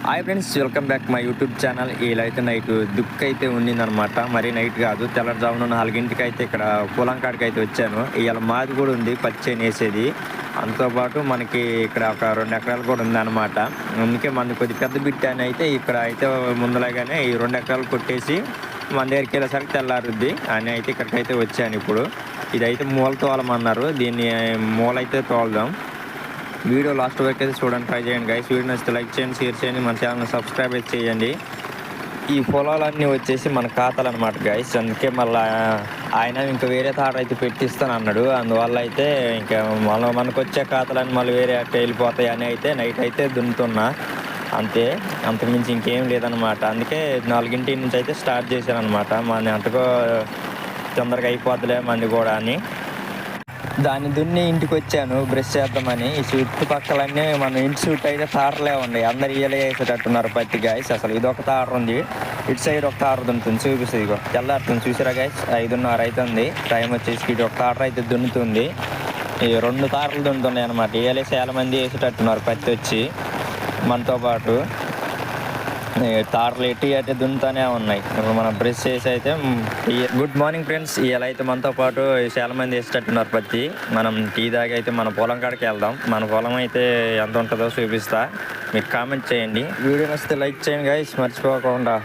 Hi friends, welcome back my YouTube channel. ఇలా అయితే night దుక్కు అయితే ఉండిందనమాట. మరి నైట్ కాదు, తెల్లవారుజామున 4ంటికి అయితే ఇక్కడ పొలం కాడికి అయితే వచ్చాను. ఇవాళ మాది కూడా ఉంది పచ్చి వేసేది. అంతోపాటు మనకి ఇక్కడ ఒక 2 ఎకరాలు కూడా ఉందన్నమాట. అందుకే మనది కొద్ది పెద్ద బిట్ అని అయితే ఇక్కడ అయితే ముందులాగానే ఈ 2 ఎకరాలు కొట్టేసి మన దగ్గరికి వెళ్ళేసరికి తెల్లారుద్ది అని అయితే ఇక్కడికైతే వచ్చాను. ఇప్పుడు ఇదైతే మూల తోలమన్నారు, దీన్ని మూల అయితే తోలుదాం. వీడియో లాస్ట్ వరకు అయితే చూడండి, ట్రై చేయండి గైస్. వీడియో నచ్చితే లైక్ చేయండి, షేర్ చేయండి, మన ఛానల్ని సబ్స్క్రైబ్ అయితే చేయండి. ఈ పొలాలన్నీ వచ్చేసి మన ఖాతాలు అనమాట గైస్. అందుకే మళ్ళీ ఆయన ఇంకా వేరే తాట అయితే పెట్టిస్తాను అన్నాడు. అందువల్ల అయితే ఇంకా మనకు వచ్చే ఖాతాలన్నీ మళ్ళీ వేరే అట్ట వెళ్ళిపోతాయి అని అయితే నైట్ అయితే దున్నుతున్నా. అంతే, అంతకుమించి ఇంకేం లేదనమాట. అందుకే 4ంటి నుంచి అయితే స్టార్ట్ చేశాను అనమాట. మన అంతకో తొందరగా అయిపోద్దిలే మంది కూడా అని దాన్ని దున్ని ఇంటికి వచ్చాను బ్రష్ చేద్దామని. ఈ చుట్టుపక్కలన్నీ మన ఇంటి చుట్టూ అయితే తారలే ఉన్నాయి. అందరు ఇయ్యలే వేసేటట్టున్నారు పత్తి గాయస్. అసలు ఇది ఒక తార ఉంది, ఇటు సైడ్ ఒక తార దున్నుతుంది, చూపిస్తుంది. ఇగో తెల్లారుతుంది చూసారా గాయస్, 5:30 అవుతుంది టైం వచ్చేసి. ఇటు ఒక తార అయితే దున్నుతుంది, ఈ 2 తారలు దున్నుతున్నాయి అనమాట. ఇయ్యలే చాలా మంది వేసేటట్టున్నారు పత్తి వచ్చి మనతో పాటు. తారలు ఎట్టి అయితే దున్నుతూనే ఉన్నాయి. ఇప్పుడు మనం బ్రష్ చేసి అయితే గుడ్ మార్నింగ్ ఫ్రెండ్స్. ఇలా అయితే మనతో పాటు చాలా మంది వేసేటట్టున్నారు పత్తి. మనం టీ దాకా అయితే మన పొలం కాడికి వెళ్దాం. మన పొలం అయితే ఎంత ఉంటుందో చూపిస్తా, మీరు కామెంట్ చేయండి. వీడియో నచ్చితే లైక్ చేయండి గైస్, మర్చిపోకుండా.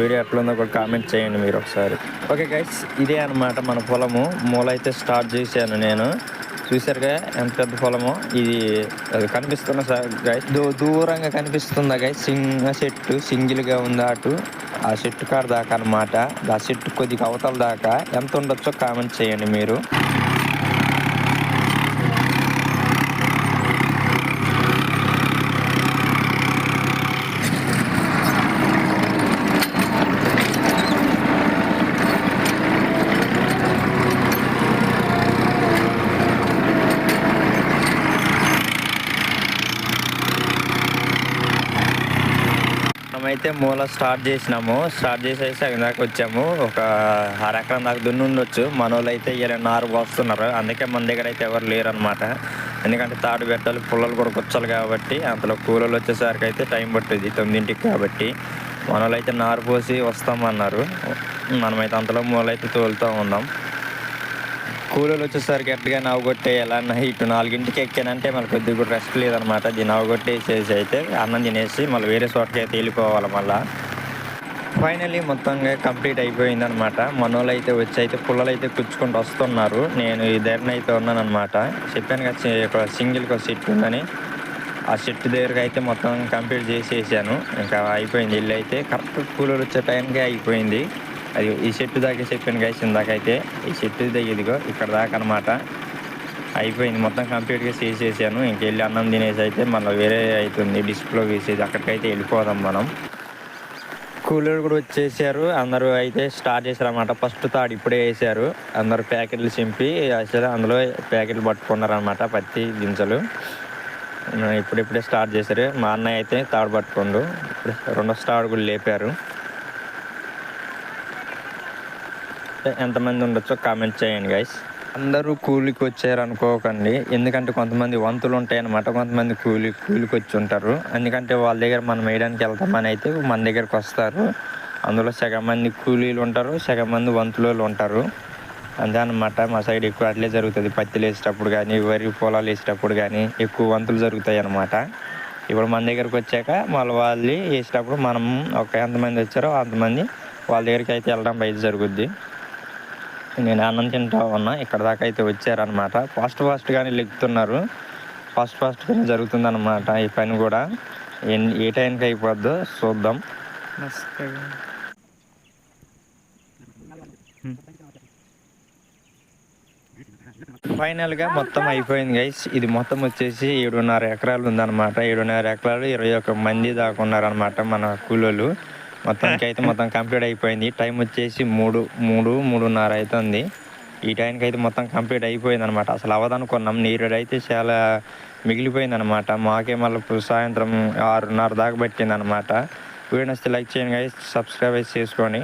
వీడియో ఎట్లుందో కూడా కామెంట్ చేయండి మీరు ఒకసారి. ఓకే గైస్, ఇదే అనమాట మన పొలము. మూల అయితే స్టార్ట్ చేశాను నేను. చూసారుగా ఎంత పెద్ద పొలమో ఇది. అది కనిపిస్తున్న గైస్, దూరంగా కనిపిస్తుందా గైస్, చెట్టు సింగిల్గా ఉందా అటు ఆ చెట్టు కాడ దాకా అనమాట. ఆ చెట్టు కొద్దిగా అవతల దాకా ఎంత ఉండొచ్చో కామెంట్ చేయండి మీరు. అయితే మూల స్టార్ట్ చేసినాము, స్టార్ట్ చేసేసి సగం దాకా వచ్చాము. ఒక 6 ఎకరం దాకా దున్ని ఉండొచ్చు. మన వాళ్ళు అయితే ఇలా నారు పోస్తున్నారు. అందుకే మన దగ్గర అయితే ఎవరు లేరు అనమాట. ఎందుకంటే తాడు పెట్టాలి, పుల్లలు కూడా కూర్చాలి కాబట్టి. అంతలో కూలీలు వచ్చేసరికి అయితే టైం పట్టుద్ది 9ంటికి కాబట్టి. మన వాళ్ళు అయితే నారు పోసి వస్తామన్నారు. మనమైతే అంతలో మూల అయితే తోలుతూ ఉన్నాం. కూలీలు వచ్చేసరికి ఎట్టుగా నవ్వుగొట్టేయాలన్న. ఇటు 4ంటికి ఎక్కానంటే మళ్ళీ కొద్దిగా కూడా రెస్ట్ లేదనమాట. దీన్ని నవ్వుగొట్టేసేసి అయితే అన్నం తినేసి మళ్ళీ వేరే చోటకి అయితే వెళ్ళిపోవాలి. మళ్ళీ ఫైనల్లీ మొత్తంగా కంప్లీట్ అయిపోయిందనమాట. మనోళ్ళు అయితే వచ్చి అయితే పుల్లలు అయితే కుచ్చుకుంటూ వస్తున్నారు. నేను ఈ దగ్గర అయితే ఉన్నానమాట. చెప్పాను కదా ఒక సింగిల్కి ఒక సెట్ ఉందని. ఆ సెట్ దగ్గరకు అయితే మొత్తం కంప్లీట్ చేసేసాను. ఇంకా అయిపోయింది. ఇల్లు అయితే కరెక్ట్ కూలీలు వచ్చే టైంకే అయిపోయింది. అది ఈ చెట్టు దాకా చెప్పాను గైస్ ఇందాకైతే. ఈ చెట్టు ఇదిగో ఇక్కడ దాకా అనమాట అయిపోయింది. మొత్తం కంప్లీట్గా చేసేసాను. ఇంకెళ్ళి అన్నం తినేసి అయితే మళ్ళీ వేరే అవుతుంది డిస్ప్లో వేసేది. అక్కడికైతే వెళ్ళిపోదాం మనం. కూలీలు కూడా వచ్చేసారు. అందరూ అయితే స్టార్ట్ చేశారు అనమాట. ఫస్ట్ తాడు ఇప్పుడే వేసారు. అందరూ ప్యాకెట్లు చింపి అసలు అందులో ప్యాకెట్లు పట్టుకున్నారు అనమాట, పత్తి గింజలు. ఇప్పుడిప్పుడే స్టార్ట్ చేశారు. మా అన్నయ్య అయితే తాడు పట్టుకోండు. ఇప్పుడు 2వ తాడు కూడా లేపారు. ఎంతమంది ఉండొచ్చో కామెంట్ చేయండి గైస్. అందరూ కూలికి వచ్చారు అనుకోకండి, ఎందుకంటే కొంతమంది వంతులు ఉంటాయి అన్నమాట. కొంతమంది కూలికి వచ్చి ఉంటారు. ఎందుకంటే వాళ్ళ దగ్గర మనం వేయడానికి వెళ్తామని అయితే మన దగ్గరకు వస్తారు. అందులో సగం మంది కూలీలు ఉంటారు, సగం మంది వంతులు ఉంటారు. అంతే అన్నమాట. మా సైడ్ ఎక్కువ అట్లే జరుగుతుంది. పత్తిలు వేసేటప్పుడు కానీ, వరి పొలాలు వేసేటప్పుడు కానీ ఎక్కువ వంతులు జరుగుతాయి అన్నమాట. ఇప్పుడు మన దగ్గరకు వచ్చాక మళ్ళీ వాళ్ళు వేసేటప్పుడు మనం ఎంతమంది వచ్చారో అంతమంది వాళ్ళ దగ్గరికి అయితే వెళ్ళడం బయట జరుగుద్ది. నేను అన్నం తింటా ఉన్నా. ఇక్కడ దాకా అయితే వచ్చారనమాట. ఫాస్ట్గానే లెక్కుతున్నారు. ఫాస్ట్గానే జరుగుతుందన్నమాట ఈ పని కూడా. ఏ టైంకి అయిపోద్దో చూద్దాం. ఫైనల్గా మొత్తం అయిపోయింది గైస్. ఇది మొత్తం వచ్చేసి 7.5 ఎకరాలు ఉందన్నమాట. 7.5 ఎకరాలు 21 మంది దాకా ఉన్నారనమాట మన కూలోళ్ళు. మొత్తానికి అయితే మొత్తం కంప్లీట్ అయిపోయింది. టైం వచ్చేసి 3:30 అవుతుంది. ఈ టైంకి అయితే మొత్తం కంప్లీట్ అయిపోయింది అనమాట. అసలు అవ్వదనుకున్నాం. నీరు అయితే చాలా మిగిలిపోయింది అనమాట. మాకే మళ్ళీ సాయంత్రం 6:30 దాకా పట్టింది అనమాట. వీడియో నచ్చితే లైక్ చేయండి గైస్, సబ్స్క్రైబ్ చేసుకోండి.